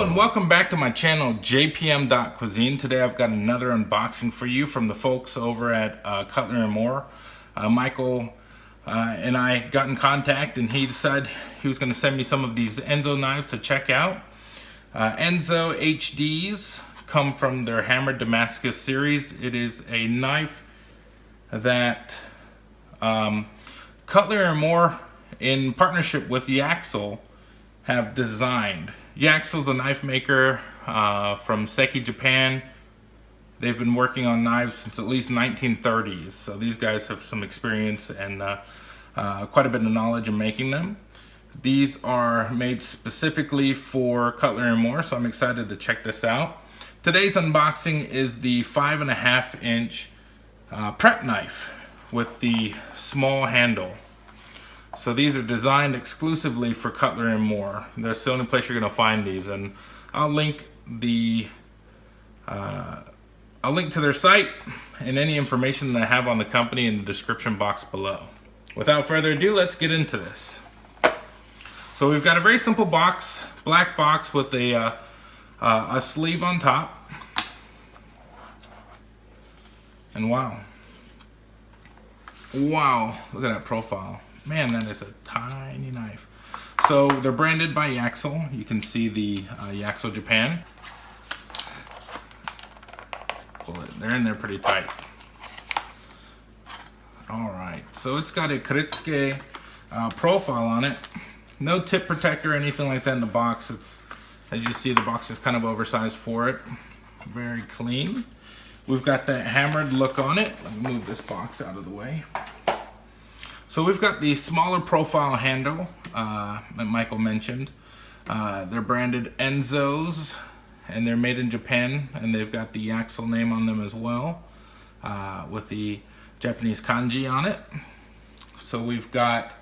Hello and welcome back to my channel JPM.Cuisine. Today I've got another unboxing for you from the folks over at Cutlery and More. Michael and I got in contact and he decided he was going to send me some of these Enso knives to check out. Enso HDs come from their Hammered Damascus series. It is a knife that Cutlery and More, in partnership with Yaxel, have designed. Yaxel's a knife maker from Seki, Japan. They've been working on knives since at least 1930s, so these guys have some experience and quite a bit of knowledge in making them. These are made specifically for Cutlery and More, so I'm excited to check this out. Today's unboxing is the 5.5 inch prep knife with the small handle. So these are designed exclusively for Cutlery and More. That's the only place you're going to find these, and I'll link to their site and any information that I have on the company in the description box below. Without further ado, let's get into this. So we've got a very simple box, black box with a sleeve on top, and wow, look at that profile. Man, that is a tiny knife. So they're branded by Yaxel. You can see the Yaxel Japan. Pull it. They're in there pretty tight. All right. So it's got a Cutlery profile on it. No tip protector or anything like that in the box. It's, as you see, the box is kind of oversized for it. Very clean. We've got that hammered look on it. Let me move this box out of the way. So we've got the smaller profile handle that Michael mentioned. They're branded Ensos, and they're made in Japan, and they've got the Yaxel name on them as well, with the Japanese kanji on it. So we've got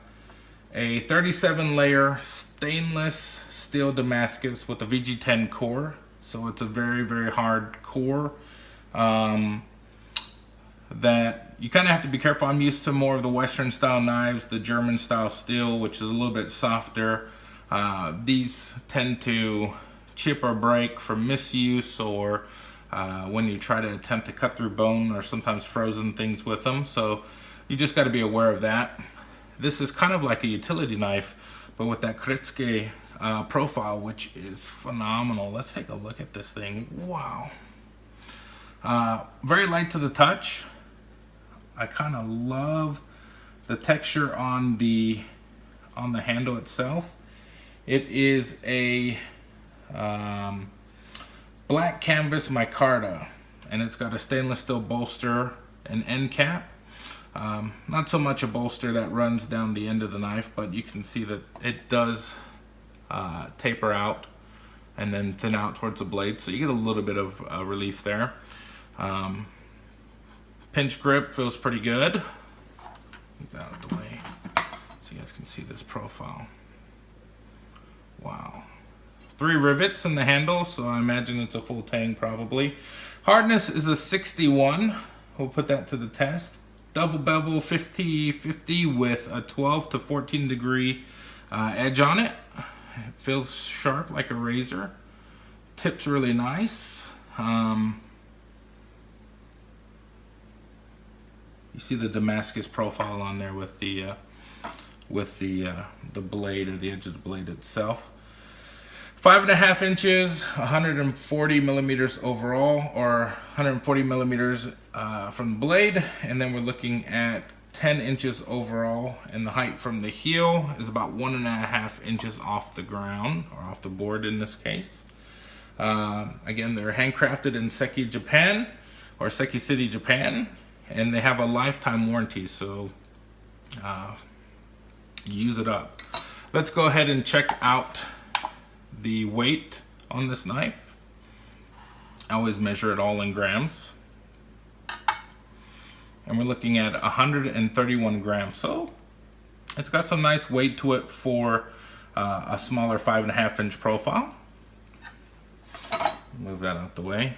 a 37 layer stainless steel Damascus with a VG10 core. So it's a very, very hard core that you kind of have to be careful. I'm used to more of the Western style knives, the German style steel, which is a little bit softer. These tend to chip or break from misuse, or when you try to attempt to cut through bone, or sometimes frozen things with them. So you just got to be aware of that. This is kind of like a utility knife, but with that Cutlery profile, which is phenomenal. Let's take a look at this thing. Wow. Very light to the touch. I kind of love the texture on the handle itself. It is a black canvas micarta, and it's got a stainless steel bolster and end cap. Not so much a bolster that runs down the end of the knife, but you can see that it does taper out and then thin out towards the blade, so you get a little bit of relief there. Pinch grip feels pretty good. Get that out of the way so you guys can see this profile. Wow. 3 rivets in the handle, so I imagine it's a full tang probably. Hardness is a 61. We'll put that to the test. Double bevel 50-50 with a 12 to 14 degree edge on it. It feels sharp like a razor. Tip's really nice. You see the Damascus profile on there with the blade, or the edge of the blade itself. 5.5 inches, 140 millimeters overall, or 140 millimeters from the blade, and then we're looking at 10 inches overall, and the height from the heel is about 1.5 inches off the ground, or off the board in this case. Again, they're handcrafted in Seki, Japan, or Seki City, Japan. And they have a lifetime warranty, so use it up. Let's go ahead and check out the weight on this knife. I always measure it all in grams. And we're looking at 131 grams. So it's got some nice weight to it for a smaller 5.5 inch profile. Move that out the way.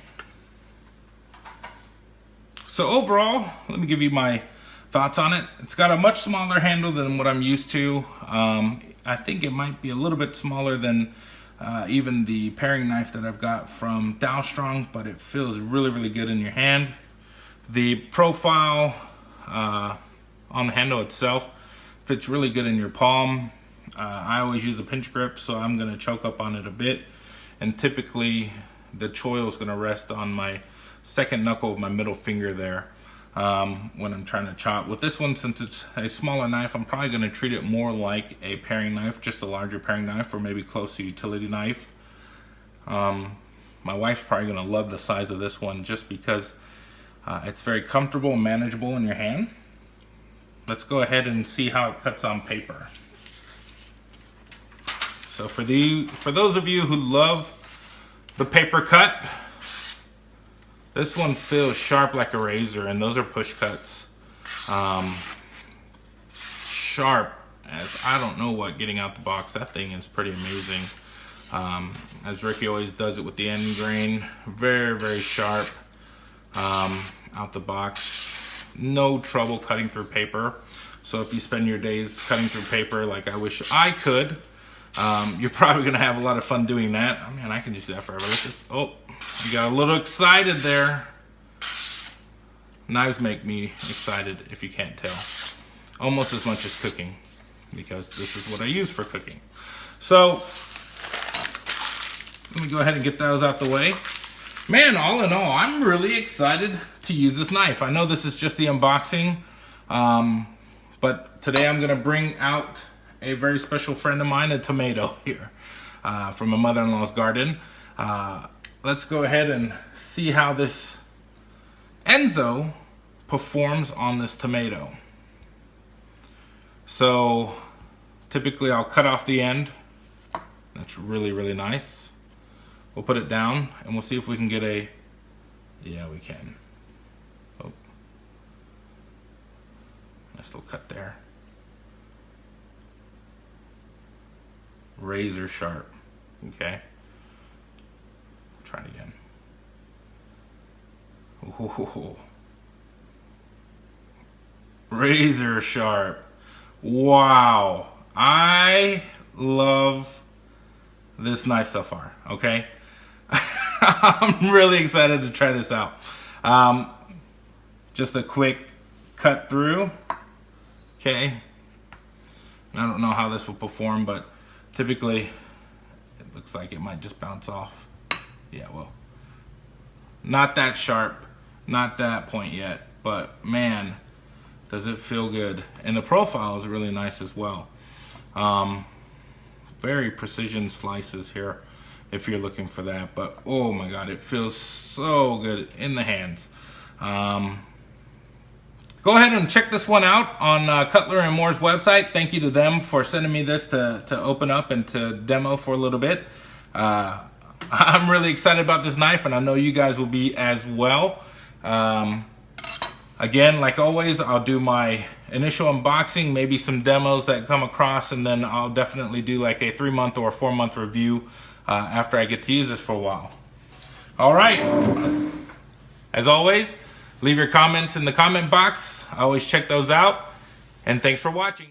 So overall, let me give you my thoughts on it. It's got a much smaller handle than what I'm used to. I think it might be a little bit smaller than even the paring knife that I've got from Strong, but it feels really good in your hand. The profile on the handle itself fits really good in your palm. I always use a pinch grip, so I'm going to choke up on it a bit, and typically the choil is going to rest on my second knuckle of my middle finger there when I'm trying to chop. With this one, since it's a smaller knife, I'm probably going to treat it more like a paring knife, just a larger paring knife, or maybe close to utility knife. My wife's probably going to love the size of this one just because it's very comfortable and manageable in your hand. Let's go ahead and see how it cuts on paper. So for those of you who love the paper cut, this one feels sharp like a razor, and those are push cuts. Sharp as I don't know what getting out the box. That thing is pretty amazing. As Ricky always does it with the end grain, very sharp out the box. No trouble cutting through paper. So if you spend your days cutting through paper like I wish I could, you're probably gonna have a lot of fun doing that. I mean, I can just do that forever. Let's just, oh, you got a little excited there. Knives make me excited, if you can't tell. Almost as much as cooking, because this is what I use for cooking. So let me go ahead and get those out the way. Man, all in all, I'm really excited to use this knife. I know this is just the unboxing, but today I'm gonna bring out a very special friend of mine, a tomato here from my mother-in-law's garden. Let's go ahead and see how this Enso performs on this tomato. So typically I'll cut off the end. That's really nice. We'll put it down and we'll see if we can get a, yeah, we can. Oh, nice little cut there. Razor sharp. Okay. Try it again. Ooh. Razor sharp. Wow. I love this knife so far. Okay. I'm really excited to try this out. Just a quick cut through. Okay. I don't know how this will perform, but typically it looks like it might just bounce off. Yeah, well, not that sharp, not that point yet, but man, does it feel good. And the profile is really nice as well. Very precision slices here if you're looking for that, but oh my God, it feels so good in the hands. Go ahead and check this one out on Cutlery and More's website. Thank you to them for sending me this to open up and to demo for a little bit. I'm really excited about this knife, and I know you guys will be as well. Again, like always, I'll do my initial unboxing, maybe some demos that come across, and then I'll definitely do like a 3-month or 4-month review after I get to use this for a while. All right. As always, leave your comments in the comment box. I always check those out. And thanks for watching.